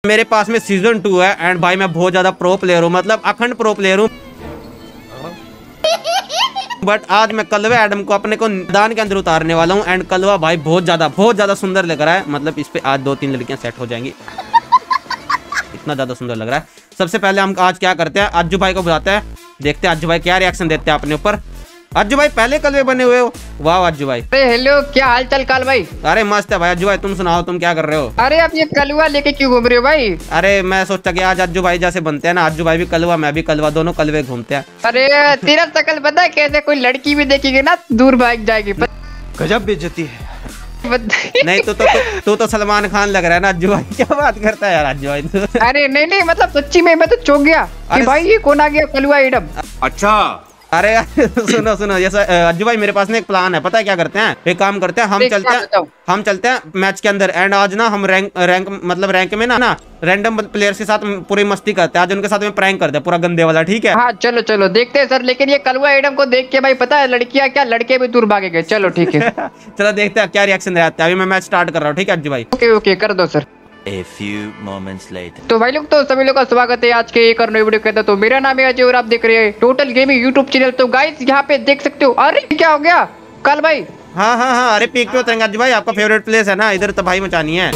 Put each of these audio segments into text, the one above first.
मेरे पास में सीजन 2 है एंड भाई मैं बहुत ज्यादा प्रो प्लेयर हूँ, मतलब अखंड प्रो प्लेयर हूँ। बट आज मैं कलवे एडम को अपने को मैदान के अंदर उतारने वाला हूँ एंड कलवा भाई बहुत ज्यादा सुंदर लग रहा है। मतलब इस पे आज 2-3 लड़कियां सेट हो जाएंगी, इतना ज्यादा सुंदर लग रहा है। सबसे पहले हम आज क्या करते हैं, अज्जू भाई को बुलाते हैं, देखते हैं अज्जू भाई क्या रिएक्शन देते हैं अपने ऊपर। अज्जू भाई पहले कलवे बने हुए हो, वाह अज्जू भाई। अरे हेलो, क्या हाल चाल काल भाई? अरे मस्त है भाई। अज्जू भाई तुम सुनाओ, तुम क्या कर रहे हो? अरे आप ये कलवा लेके क्यों घूम रहे हो भाई? अरे मैं सोचा कि आज अज्जू भाई जैसे बनते हैं ना, अज्जू भाई भी कलवा मैं भी कलवा, दोनों कलवे घूमते हैं। अरे तेरा शकल पता है कैसे, कोई लड़की भी देखेगी ना दूर भाग जाएगी। गजब बेइज्जती है। नहीं तो सलमान खान लग रहा है ना अज्जू भाई। क्या बात करता है यार अज्जू भाई तो। अरे नहीं मतलब सच्ची में मैं तो चौंक गया कि भाई ये कौन आ गया कलवा एडम। अच्छा अरे सुनो जैसा अज्जू भाई मेरे पास में एक प्लान है, पता है क्या करते हैं? एक काम करते हैं, हम चलते हैं मैच के अंदर एंड आज ना हम रैंक में ना रैंडम प्लेयर्स के साथ पूरी मस्ती करते हैं। आज उनके साथ में प्रैंक करते हैं पूरा गंदे वाला, ठीक है? हाँ चलो देखते हैं सर। लेकिन ये कलवा एडम को देख के भाई पता है लड़कियां क्या लड़के भी दूर भागेंगे। चलो ठीक है। चलो देखते हैं क्या रिएक्शन रहता है। अभी मैं मैच स्टार्ट कर रहा हूँ, ठीक है अज्जू भाई? ओके कर दो sir. A few moments later. तो भाई लोग, तो सभी लोग का स्वागत है आज के एक और नई वीडियो के अंदर। तो मेरा नाम है अजय और आप देख रहे हैं टोटल गेमिंग यूट्यूब चैनल। तो गाइस यहाँ पे देख सकते हो, अरे क्या हो गया कल भाई? हाँ अरे पीक पे उतरेंगे अज्जू भाई, आपका फेवरेट प्लेस है ना, इधर तो भाई मचानी है।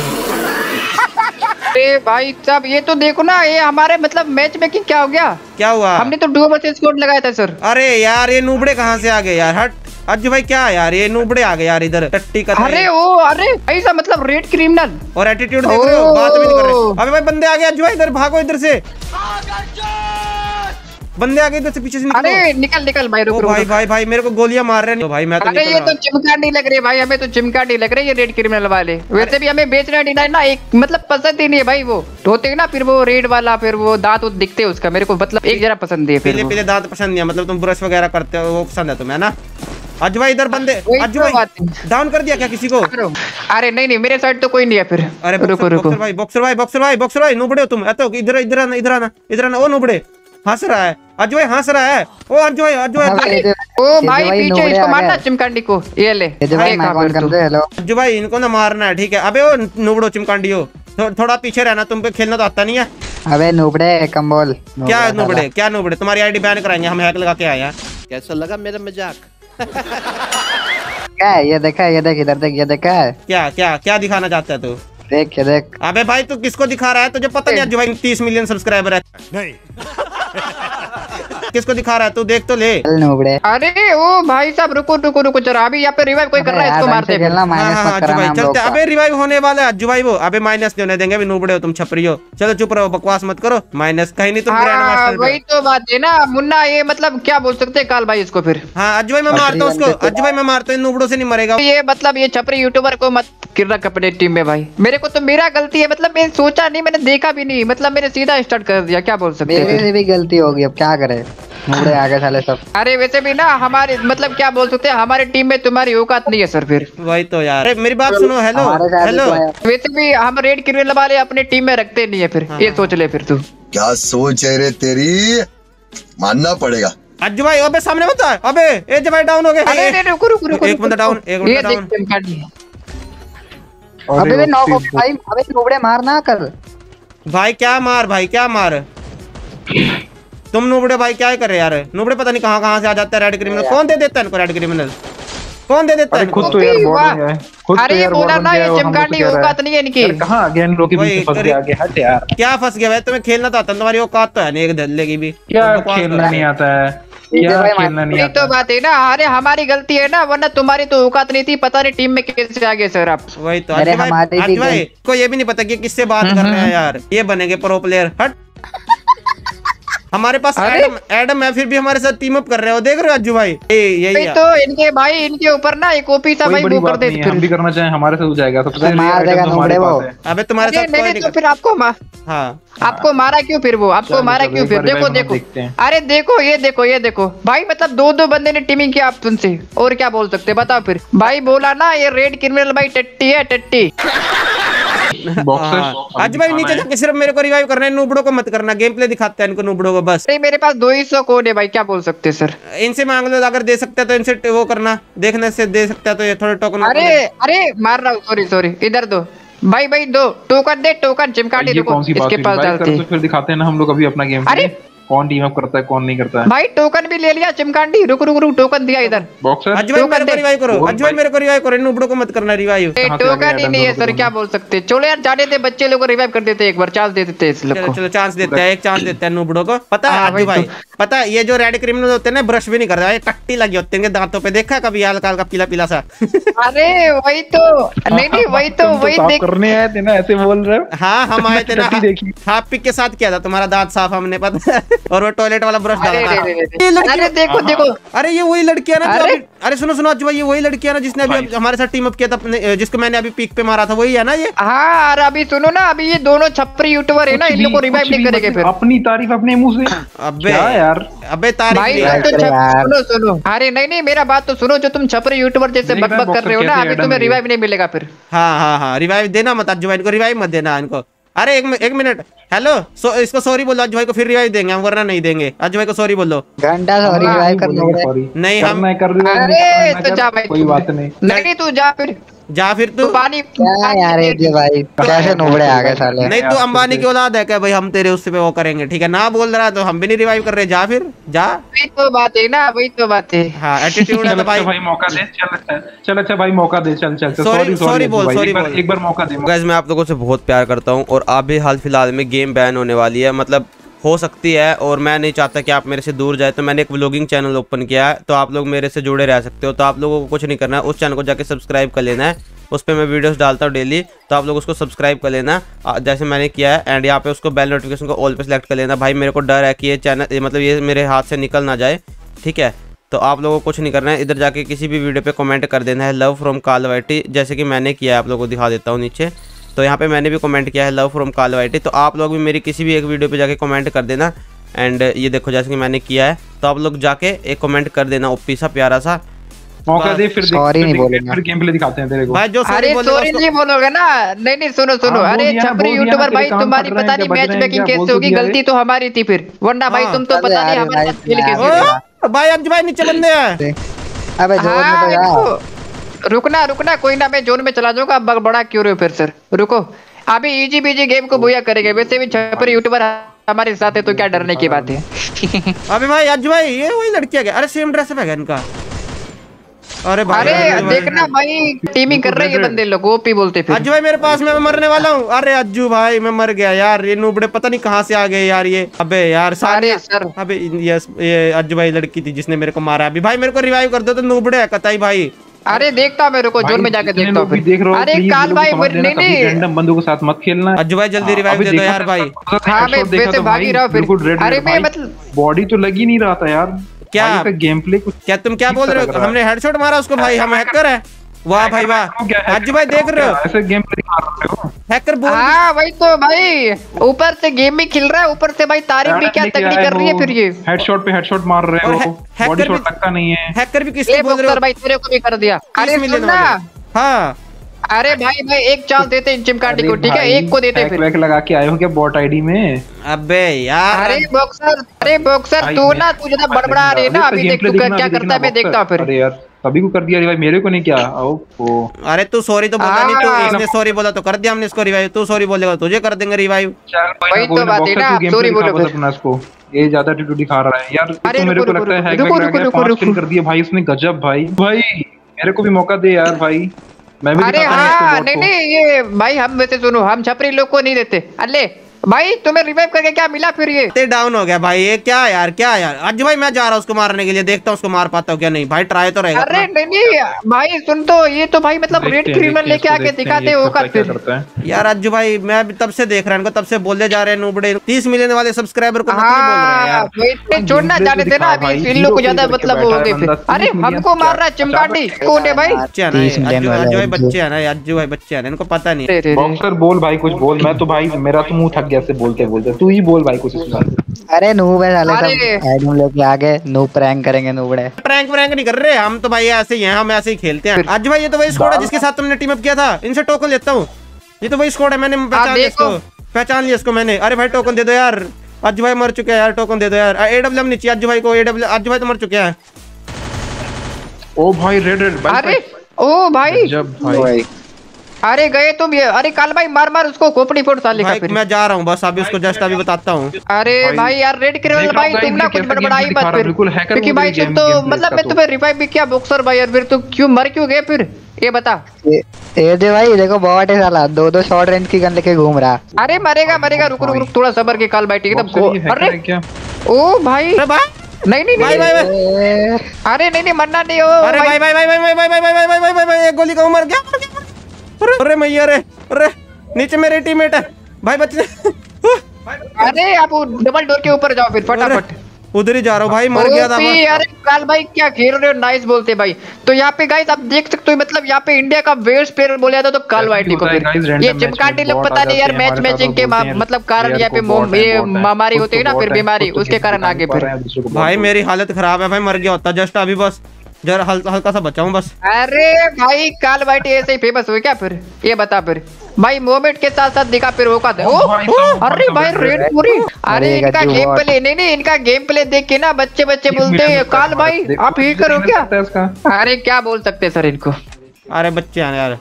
अरे भाई साहब ये तो देखो ना, ये हमारे मतलब मैच मेकिंग क्या हो गया? क्या हुआ? हमने तो डुओ वर्सेस स्क्वाड लगाया था सर। अरे यार ये नूबड़े कहाँ से आ गए यार? हट अज्जू भाई, क्या यार ये नूबड़े आ गए यार इधर टट्टी का। अरे ऐसा मतलब रेड क्रिमिनल और एटीट्यूड देख रहे हो, बात भी नहीं कर रहे। अबे भाई बंदे आ गए अज्जू भाई, इधर भागो, इधर से बंदे आ गए, इधर से पीछे से निकलो। अरे निकल भाई रुक भाई मेरे को गोलियां मार रहे हैं। तो भाई मैं तो अरे ये तो चिमकांडी लग रही है भाई, हमें तो चिमकांडी लग रही है रेड क्रिमिनल वाले। वैसे भी हमें बेचना नहीं ना, एक मतलब पसंद ही नहीं है भाई। वो होते हैं ना फिर वो रेड वाला, फिर वो दांत दिखते हैं उसका, मेरे को मतलब एक जरा पसंद है। पीले दांत पसंद नहीं है, मतलब तुम ब्रश वगैरह करते हो वो पसंद है तुम्हें ना? अज्जू भाई इधर बंदे, अज्जू भाई डाउन कर दिया क्या किसी को? अरे नहीं मेरे साइड तो कोई नहीं है फिर। अरे बॉक्सर भाई नूबड़े हो तुम? तो इधर आना ओ नूबड़े हंस रहा है अज्जू भाई, हंस रहा है। ओ अज्जू भाई ओ भाई पीछे इसको मारना चिमकांडी को, ये ले अज्जू भाई इनको ना मारना है, ठीक है? अबे ओ नूबड़ो चिमकांडी हो, थोड़ा पीछे रहना, तुम पे खेलना तो आता नहीं है। अबे नूबड़े कम बोल। क्या नूबड़े तुम्हारी आईडी बैन कराएंगे, हम हैक लगा के आए हैं। कैसा लगा मेरा मजाक? क्या है? ये देखा, ये देख इधर देख, ये देखा है? क्या दिखाना चाहता है तू? देख ये देख। अबे भाई तू किसको दिखा रहा है? तुझे पता नहीं अज्जू भाई 30 मिलियन सब्सक्राइबर है? नहीं। किसको दिखा रहा है तू? देख तो ले। अरे ओ भाई साहब रुको जरा, अभी यहाँ पे रिवाइव कोई कर रहा है, इसको मारते हैं। अज्जू भाई चलते, अबे रिवाइव होने वाला है अज्जू भाई वो। अबे माइनस नहीं होने देंगे, अभी नूबड़े हो तुम, छपरी हो। चलो चुप रहो, बकवास मत करो, माइनस कहीं नहीं तुम ग्रैंड मास्टर। वही तो बात है ना मुन्ना, ये मतलब क्या बोल सकते हैं काल भाई इसको फिर। हाँ अज्जू भाई मैं मारता हूँ उसको, अज्जू भाई मैं मारता हूँ, नूबड़ों से नहीं मरेगा ये। मतलब ये छपरी यूट्यूबर को मत गिर रख अपने टीम में भाई। मेरे को तो मेरा गलती है, मतलब मैं सोचा नहीं, मैंने देखा भी नहीं, मतलब मैंने सीधा स्टार्ट कर दिया। क्या बोल सकते हैं? मेरे से भी गलती होगी, अब क्या करे, मुड़े आगे साले सब। अरे वैसे भी ना हमारे मतलब क्या बोल सकते हैं, हमारे टीम में तुम्हारी औकात नहीं है सर फिर। वही तो यार। अरे मेरी बात सुनो, हेलो। वैसे भी हम रेड क्रिमिनल वाले अपने टीम में रखते नहीं है फिर। ये सोच ले फिर तू। क्या सोच है रे तेरी, मानना पड़ेगा। अज्जू भाई अबे सामने मत आ, अबे ए जब भाई डाउन हो गए। अरे रुको एक बंदा डाउन, एक बंदा डाउन। अबे नॉक हो भाई, अबे नूबड़े मार ना कर भाई। क्या मार तुम नूबड़े भाई क्या कर रहे यार? नूबड़े पता नहीं कहाँ से आ जाता है रेड क्रिमिनल। कौन दे देता है इनको रेड क्रिमिनल? कौन दे देता है? खुद तो यार बॉर्ड है, खुद तो अरे यार बोला ना ये चिमकांडी औकात नहीं है इनकी। कहां अगेन रोकी बीच फंस गया आगे, हट यार। क्या फंस गया भाई? तुम्हें खेलना तो आता, तुम्हारी औकात तो है नहीं एक धल्ले की भी। क्या खेलना नहीं आता है? क्या खेलना नहीं आता? तो बात है ना, अरे हमारी गलती है ना, वरना तुम्हारी तो औकात नहीं थी। पता नहीं टीम में कैसे आ गए सर आप। वही तो अज्जू भाई को ये भी नहीं पता कि किससे बात कर रहे हैं यार। ये बनेंगे प्रो प्लेयर। हट हमारे पास एडम है, फिर भी हमारे साथ टीम अप कर रहे हो, देख रहे हो अज्जू भाई? यही तो इनके भाई इनके ऊपर ना एक ओपी सा भाई वो कर दे, हम भी करना चाहें हमारे से हो जाएगा। सबसे मार देगा नूबड़े वो। अबे तुम्हारे साथ कोई नहीं, तो फिर आपको आपको मारा क्यों फिर? वो आपको मारा क्यों फिर? देखो अरे देखो ये देखो भाई, मतलब दो बंदे ने टीमिंग किया आप तुमसे, और क्या बोल सकते बताओ फिर? भाई बोला ना ये रेड क्रिमिनल भाई टट्टी है, टट्टी। अज्जू भाई नीचे जाके सिर्फ मेरे को रिवाइव करना है, नूबड़ों को मत करना। गेम प्ले दिखाते हैं इनको नूबड़ों को बस। मेरे पास 200 कोड है भाई, क्या बोल सकते हैं सर? इनसे मांग लो, अगर दे सकते हैं तो इनसे वो करना, देखने से दे सकता है तो ये थोड़े टोकन। अरे मार रहा हूँ, सॉरी इधर दो। भाई भाई दो टोकन दे, टोकन चिमकाटी ये रुको कौन सी बात इसके हुई पास भाई? डालते कर तो फिर दिखाते हैं ना हम लोग अभी अपना गेम। अरे! कौन टीम अप करता है कौन नहीं करता है। भाई टोकन भी ले लिया चिमकांडी, रुक रुक रुक टोकन दिया इधर। बॉक्सर अज्जू भाई मेरे को रिवाइव करो, अज्जू भाई मेरे को रिवाइव करो, इन नुबड़ों को मत करना रिवाइव। कहाँ से टोकन आ ही गया नहीं है डंडों सर, को क्या बोल सकते। चलो यार जाने दे, बच्चे लोग को रिवाइव कर देते एक बार, चांस दे देते इस लोग चलो को। चलो चांस देते हैं, एक चांस देते हैं नुबड़ों को। पता है हाँ, अज्जू वही भाई, पता है ये जो रेड क्रिमिनल होते हैं ना, ब्रश भी नहीं करते, ये टट्टी लगी होती है इनके दांतों पे, देखा कभी हल्का हल्का पीला पीला सा। अरे वही तो, नहीं वही तो वही साफ देख। करने आए थे ना, ऐसे बोल रहे हो। हाँ हम आए थे ना, टट्टी देखी। हाफ पिक के साथ किया था तुम्हारा दांत साफ हमने, पता है। और वो टॉयलेट वाला ब्रश अरे डाला था। अरे, ये अरे लड़की- अरे देखो देखो, अरे ये वही लड़की है ना जो अरे! अरे सुनो सुनो अज्जू भाई, ये वही लड़की है ना जिसने अभी हमारे साथ टीम अप किया था, जिसको मैंने अभी पीक पे मारा था, वही है ना ये। हाँ अरे अभी सुनो ना, अभी ये दोनों छपरी यूट्यूबर है ना, इन लोग को रिवाइव नहीं करेंगे फिर। अपनी तारीफ अपने मुंह से। अबे क्या यार, अबे तारीफ भाई नहीं है। तुम तो सुनो सुनो, अरे नहीं मेरा बात तो सुनो, जो तुम छपरी यूट्यूबर जैसे देख रहा है बकबक कर रहे हो ना, बॉक्सर अभी कैसे तुम्हें एडम रिवाइव नहीं मिलेगा फिर। हाँ हाँ हाँ, रिवाइव देना मत अज्जू भाई को, रिवाइव मत देना इनको। अरे एक मिनट, हेलो इसको सॉरी बोलो अज्जू भाई को, फिर रिवाइव देंगे हम, वरना नहीं देंगे। अज्जू भाई को सॉरी बोलो। घंटा सॉरी रिवाइव कर नुबड़े। नहीं, हम- कर रहे हो, अरे करना तो कर, जा भाई, कोई बात नहीं। नहीं तू जा फिर, जा फिर तू तू। पानी क्या यार ये भाई कैसे नुबड़े आ गए साले। नहीं तू अंबानी की औलाद है क्या भाई, हम तेरे उससे पे वो करेंगे, ठीक है ना? बोल रहा तो हम भी नहीं रिवाइव कर रहे, जा फिर जा। वही तो बात है ना, वही तो बात है। हाँ एटीट्यूड है चल तो भाई। अच्छा भाई मौका दे, चल अच्छा भाई मौका दे, चल चल सॉरी बोल, सॉरी बोल। एक बार मौका दे। गाइस मैं आप लोगों से बहुत प्यार करता हूँ, और अभी हाल फिलहाल में गेम बैन होने वाली है, मतलब हो सकती है, और मैं नहीं चाहता कि आप मेरे से दूर जाए, तो मैंने एक व्लॉगिंग चैनल ओपन किया है, तो आप लोग मेरे से जुड़े रह सकते हो। तो आप लोगों को कुछ नहीं करना है, उस चैनल को जाके सब्सक्राइब कर लेना है, उस पर मैं वीडियोस डालता हूँ डेली, तो आप लोग उसको सब्सक्राइब कर लेना जैसे मैंने किया है। एंड यहाँ पे उसको बेल नोटिफिकेशन को ऑल पे सेलेक्ट कर लेना। भाई मेरे को डर है कि ये चैनल मतलब ये मेरे हाथ से निकल ना जाए, ठीक है? तो आप लोगों को कुछ नहीं करना है, इधर जाके किसी भी वीडियो पे कमेंट कर देना है लव फ्रॉम कालवाइटी, जैसे कि मैंने किया है, आप लोगों को दिखा देता हूँ नीचे। तो यहाँ पे मैंने भी कमेंट किया है लव फ्रॉम कालवाइटी, तो आप लोग भी मेरी किसी भी एक वीडियो पे जाके कमेंट कर देना। एंड ये देखो जैसे कि मैंने किया है, तो आप लोग जाके एक कमेंट कर देना ओपी सा प्यारा सा। मौका दे, फिर Sorry नहीं बोलेगा। फिर गेम प्ले दिखाते हैं तेरे को। भाई जो अरे सॉरी नहीं बोलोगे ना, नहीं सुनो सुनो, हाँ, अरे बोल दिया ना, छपरी बोल दिया यूट्यूबर ना, भाई तेरे काम तुम्हारी कर रहे पता हैं, नहीं क्या बज मैच रहे हैं, मेकिंग क्या बोल कैसे होगी, दिया गलती तो हमारी थी फिर, वरना भाई हाँ। तुम तो अरे पता नहीं यार, हमारे भाई, साथ खेल कैसे यार। थे। ओ, भाई अज्जू भाई नीचे बंदे हैं। अबे जोर में हाँ तो यार। रुको, रुकना रुकना, कोई ना, मैं जोन में चला जाऊंगा। अब बड़ा क्यों रहे हो फिर सर, रुको अभी इजी बीजी गेम को बुया करेंगे। वैसे भी छपरी यूट्यूबर हमारे साथ है, तो क्या डरने की बात है। अबे भाई अज्जू भाई ये वही लड़की है क्या? अरे सेम ड्रेस है इनका। अरे भाई अरे अज्जू भाई। देखना भाई, टीमिंग कर रहे हैं ये बंदे लोग, ओपी बोलते फिर। अज्जू भाई मेरे पास में, मैं मरने वाला हूँ। अरे अज्जू भाई मैं मर गया यार, ये नूबड़े पता नहीं कहाँ से आ गए यार ये। अबे यार सारे अरे सर, अबे ये अज्जू भाई लड़की थी जिसने मेरे को मारा। अभी भाई मेरे को रिवाइव कर दो, तो नूबड़े है कतई भाई। अरे देखता हूँ, मेरे को जोन में जाके देखता हूँ फिर। अरे काल भाई नहीं नहीं, रैंडम बंदों के साथ मत खेलना। अज्जू भाई जल्दी रिवाइव दे दो यार भाई। हाँ मैं वैसे भाग ही रहा हूँ फिर। अरे मैं मतलब बॉडी तो लगी नहीं रहा था यार। क्या गेम प्ले कुछ क्या तुम क्या बोल रहे हो? हमने हेडशॉट मारा उसको भाई, हम हैकर है। वाह भाई वाह, अज्जू भाई देख रहे हो ऐसे गेम प्ले दिखा रहे हो। हैकर बोल। हाँ वही तो भाई, ऊपर से गेम भी खिल रहा है, ऊपर से भाई तारीफ भी क्या तगड़ी कर रही है फिर ये। हेडशॉट पे हेडशॉट मार रहे और हो, हैकर बॉडी भी- शॉट लगता नहीं है। हैकर भी किसको ये बोल रहे बॉक्सर हो? भाई तेरे को भी कर दिया। अरे 30 मिलियन सुन ना, वाले। हाँ अरे भाई भाई एक चांस देते हैं चिमकांडी को, ठीक है? एक को देते फिर। बैक लगा के आए हो क्या बॉट आईडी में? अबे यार अरे बॉक्सर तू ना, तू ज्यादा बड़बड़ा रही है ना। अभी देख तू क्या करता है, मैं देखता हूँ फिर। अरे यार सभी को कर दिया भाई, मेरे को नहीं क्या? ओ अरे तू सॉरी तो बोलता नहीं, हाँ। तो इसने सॉरी बोला तो कर दिया हमने इसको रिवाइव। तू सॉरी बोलेगा तुझे कर देंगे रिवाइव। वही तो बात है ना, आप sorry बोलो फिर। अपना इसको, ये ज्यादा एटीट्यूड दिखा रहा है यार। अरे तो मेरे रुको, को लगता है रुको, हैक रुको, रुको, 5 रुको। किल कर दिया भाई इसने, गजब भाई। भाई मेरे को भी मौका दे यार भाई, मैं भी अरे दिखाता हूँ हाँ इसको नहीं bot को। नहीं, ये भाई हम वैसे सुनो, हम छपरी लोग को नहीं देते। अल्ले भाई तुम्हें रिवाइव करके क्या मिला फिर ये? ते डाउन हो गया भाई, ये क्या यार अज्जू भाई मैं जा रहा हूँ उसको मारने के लिए, देखता हूँ उसको मार पाता हूँ क्या नहीं। भाई ट्राई तो रहेगा अरे अपना। नहीं नहीं भाई सुन तो, ये तो भाई मतलब रेड देखते हैं, क्रिमिनल लेके देखते हैं आके इसको, दिखाते देखते हैं, होगा ये क्या फिर। करता है। यार अज्जू भाई मैं अभी तब से देख रहा हूँ, इनको तब से बोलने जा रहे हैं नूबड़े 30 मिलियन वाले सब्सक्राइबर को मत ही बोल रहे हैं हाँ यार। वही छोड़ना, जाने देना, अभी इन लोग को ज्यादा मतलब हो गए फिर। अरे हमको मार रहा है चिमकांडी, कौन है भाई? बच्चे है ना ये, 30 मिलियन अज्जू वाले भाई बच्चे है ना, अज्जू भाई बच्चे है ना, इनको पता नहीं। रे, रे, रे। बॉक्सर बोल भाई कुछ बोल, मैं तो भाई मेरा तो मुंह थक गया से बोलते बोलते, तू ही बोल भाई कुछ इसमें। अरे नूब है साले अरे। सब एडम लेके आ गए, नूब प्रैंक करेंगे नूबड़े। प्रैंक व्रैंक नहीं कर रहे हम तो भाई, ऐसे ही हैं हम, ऐसे ही खेलते हैं। अज्जू भाई ये तो वही स्क्वाड है जिसके साथ तुमने टीम अप किया था, इनसे टोकन लेता हूँ। ये तो वही स्क्वाड है, मैंने पहचान लिया इसको, पहचान लिया इसको मैंने। अरे भाई टोकन दे दो यार, अज्जू भाई मर चुके हैं यार, टोकन दे दो यार। AWM नीचे अज्जू भाई को, AWM अज्जू भाई तो मर चुके हैं। ओ भाई रेड रेड अरे ओ भाई जब भाई अरे गए तुम ये, अरे काल भाई मार मार उसको खोपड़ी फोड़ साले का भाई फिर। मैं जा रहा हूँ बस, अभी उसको जस्ट अभी बताता हूँ। अरे भाई यार रेड क्रिमिनल देख भाई रहा हूँ तुम ना guys, कुछ कैसे बड़बड़ाई gameplay दिखा मत रहा, फिर, बिल्कुल hacker क्योंकि mode भाई की तुम तो gameplay मतलब मैं इसका तुम्हें रिवाइव भी किया बॉक्सर भाई, और फिर तुम क्यों मर क्यों गए फिर ये बता। ये दे भाई देखो बहुत है साला, दो शॉर्ट रेंज की गन लेके घूम रहा। अरे मरेगा मरेगा, रुक रुक रुक थोड़ा सबर के काल भाई ठीक है Boxer ये एकदम। hacker अरे है क्या? ओ भाई अरे भाई नहीं नहीं भाई नहीं, भाई अरे नहीं नहीं मरना नहीं हो अरे भाई भाई भाई भाई भाई भाई भाई भाई भाई भाई भाई भाई एक गोली का मर गया। अरे मैया रे, अरे नीचे मेरे टीममेट है भाई, बच्चे अरे आप डबल डोर के ऊपर जाओ फिर फटाफट। उधर ही जा रहा हूँ भाई, मर गया था ओपी, मैं। अरे काल भाई क्या खेल रहे हो, नाइस बोलते भाई। तो यहाँ पे गाइस आप देख सकते हो, मतलब यहाँ पे इंडिया का बेस्ट प्लेयर बोला जाता तो काल वाइटी को। होता है guys, random ये match चिमकाटी में लोग bot पता आ नहीं यार, जाते हैं मैच हमारे मैचिंग साथ, के बोलते हैं मतलब कारण player यहाँ पे को bot है, ये bot है। महामारी खुद होती है तो ना, फिर bot है, बीमारी खुद तो उसके कारण दिखा आगे नहीं पा फिर। रहे हैं, दूसरे को bot भाई है। मेरी हालत खराब है भाई, मर गया होता जस्ट अभी, बस जरा हल्का सा बचाऊं बस। अरे भाई काल वाइटी ऐसे ही फेमस हुए क्या फिर ये बता फिर भाई, मोमेंट के साथ साथ दिखा फिर औकात है। भाई साहब, अरे भाई रेड पूरी। अरे अरे इनका गज्जू गेम बहुत। प्ले नहीं नहीं, इनका गेम प्ले देख के ना बच्चे बोलते हैं काल भाई आप ही करो क्या। अरे क्या बोल सकते हैं सर इनको। अरे बच्चे हैं यार,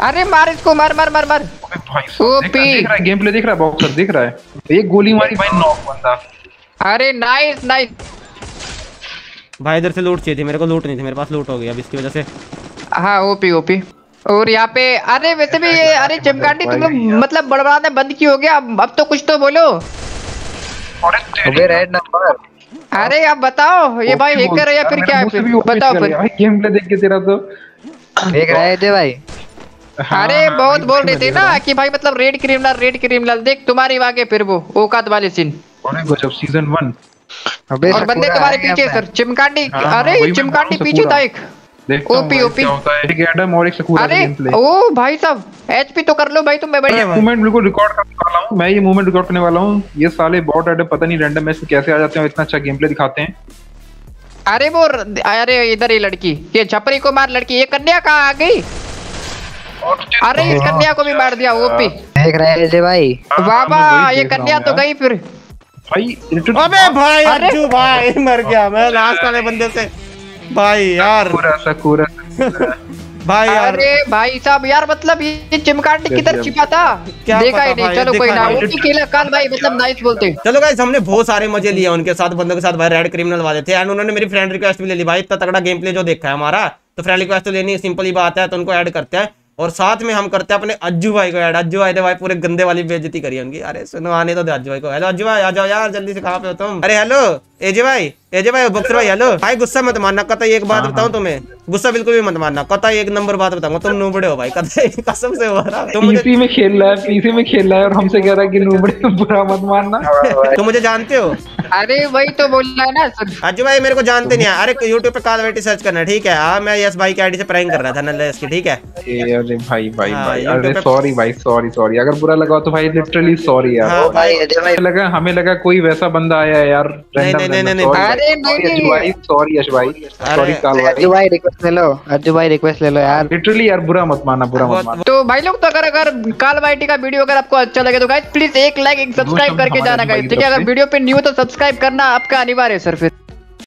अरे मार इसको, मार मार मार मार। ओपी। देख रहा है गेम प्ले, देख रहा है बॉक्सर, देख रहा है एक गोली मारी भाई, नॉक बंदा। अरे नाइस नाइस। भाई इधर से लूट चाहिए थी मेरे को, लूट नहीं थी मेरे पास, लूट हो गई अब इसकी वजह से। हाँ ओपी ओपी। और यहाँ पे अरे वैसे भी ये, अरे चिमकांडी तुम लोग मतलब बड़बड़ाना बंद क्यों हो गया, अब तो कुछ तो बोलो। अबे रेड नंबर। अरे अब बताओ ये भाई हैकर है या फिर क्या है फिर, बताओ फिर। गेम प्ले देख के तेरा तो देख रहे थे भाई। अरे बहुत बोल रहे थे ना कि भाई मतलब रेड क्रिमिनल देख तुम्हारी आगे फिर वो औकात वाले सीन। गजब सीजन 1। अबे और बंदे तुम्हारे पीछे सर चिमकांडी, अरे चिमकांडी पीछे था एक। OP OP. एक एडम और एक सकूरा अरे गेम प्ले। ओ भाई साहब एचपी तो कर लो भाई तुम, मैं बढ़िया। मूवमेंट बिल्कुल रिकॉर्ड करने वाला हूं मैं, ये मूवमेंट रिकॉर्ड करने वाला हूं। ये साले बॉट एडम पता नहीं रैंडम मैच में कैसे आ जाते हैं और इतना अच्छा गेम प्ले दिखाते हैं। अरे वो अरे इधर ये लड़की, ये छपरी को मार लड़की, ये कन्या कहाँ आ गई। अरे इस कन्या को भी मार दिया ओपी। देख रहे थे भाई। बाबा ये कन्या तो गई फिर। भाई अबे भाई अज्जू भाई मर गया मैं लास्ट वाले बंदे से भाई यार। सकूरा भाई यार अरे भाई साहब यार मतलब ये चिमकांडी किधर छिपा था, क्या देखा ही पता नहीं। भाई, चलो कोई देखा ना, नहीं। ओपी खेला काल भाई मतलब नाइस बोलते। चलो गाइस हमने बहुत सारे मजे लिए उनके साथ, बंदों के साथ भाई, रेड क्रिमिनल वाले थे एंड उन्होंने मेरी फ्रेंड रिक्वेस्ट भी ले ली भाई। इतना तगड़ा गेम प्ले जो देखा है हमारा, तो फ्रेंड रिक्वेस्ट तो लेनी सिंपल ही बात है, तो उनको ऐड करते हैं और साथ में हम करते हैं अपने अज्जू भाई को ऐड। अज्जू भाई ने भाई पूरे गंदे वाली बेइज्जती करी उनकी। अरे सुनो आने तो दे अज्जू भाई को। हेलो अज्जू भाई आ जाओ यार जल्दी से, कहाँ पे हो तुम। अरे हेलो एजे भाई बक्सर भाई हेलो भाई। गुस्सा मत मानना, कतई एक बात बताऊं तुम्हें, गुस्सा बिल्कुल भी मत मानना, कतई एक नंबर बात बताऊंगा, तुम नूबड़े हो भाई, कतई कसम से हो रहा। तुम मुझे पीसी में खेल रहा है और हमसे कह रहा है कि नूबड़े बुरा मत मानना। तुम मुझे जानते हो। अरे वही तो बोल रहा है ना सर। अज्जू भाई मेरे को जानते नहीं है। अरे यूट्यूब पे काल वाइटी सर्च करना ठीक है। हाँ मैं यस भाई की आईडी से प्रैंक कर रहा था नल्ले इसकी, ठीक है। अरे भाई हाँ, अरे YouTube पे- सॉरी भाई, सॉरी अगर बुरा लगा तो भाई लिटरली सॉरी यार। हाँ भाई हमें लगा कोई वैसा बंदा आया है यार नहीं, random नहीं, random। नहीं, Sorry अरे भाई, नहीं, sorry भाई, सॉरी यश भाई, सॉरी काल भाई। अज्जू भाई रिक्वेस्ट ले लो, अज्जू भाई रिक्वेस्ट ले लो यार। लिटरली यार बुरा मत मानना, बुरा मत मानना। तो भाई लोग तो अगर काल वाइटी का वीडियो अगर आपको अच्छा लगे तो गाइस प्लीज एक लाइक एक सब्सक्राइब शब्द करके हमारे जाना भाई गाइस, ठीक है। तरफ अगर से। वीडियो पे न्यू तो सब्सक्राइब करना आपका अनिवार्य है सर फिर।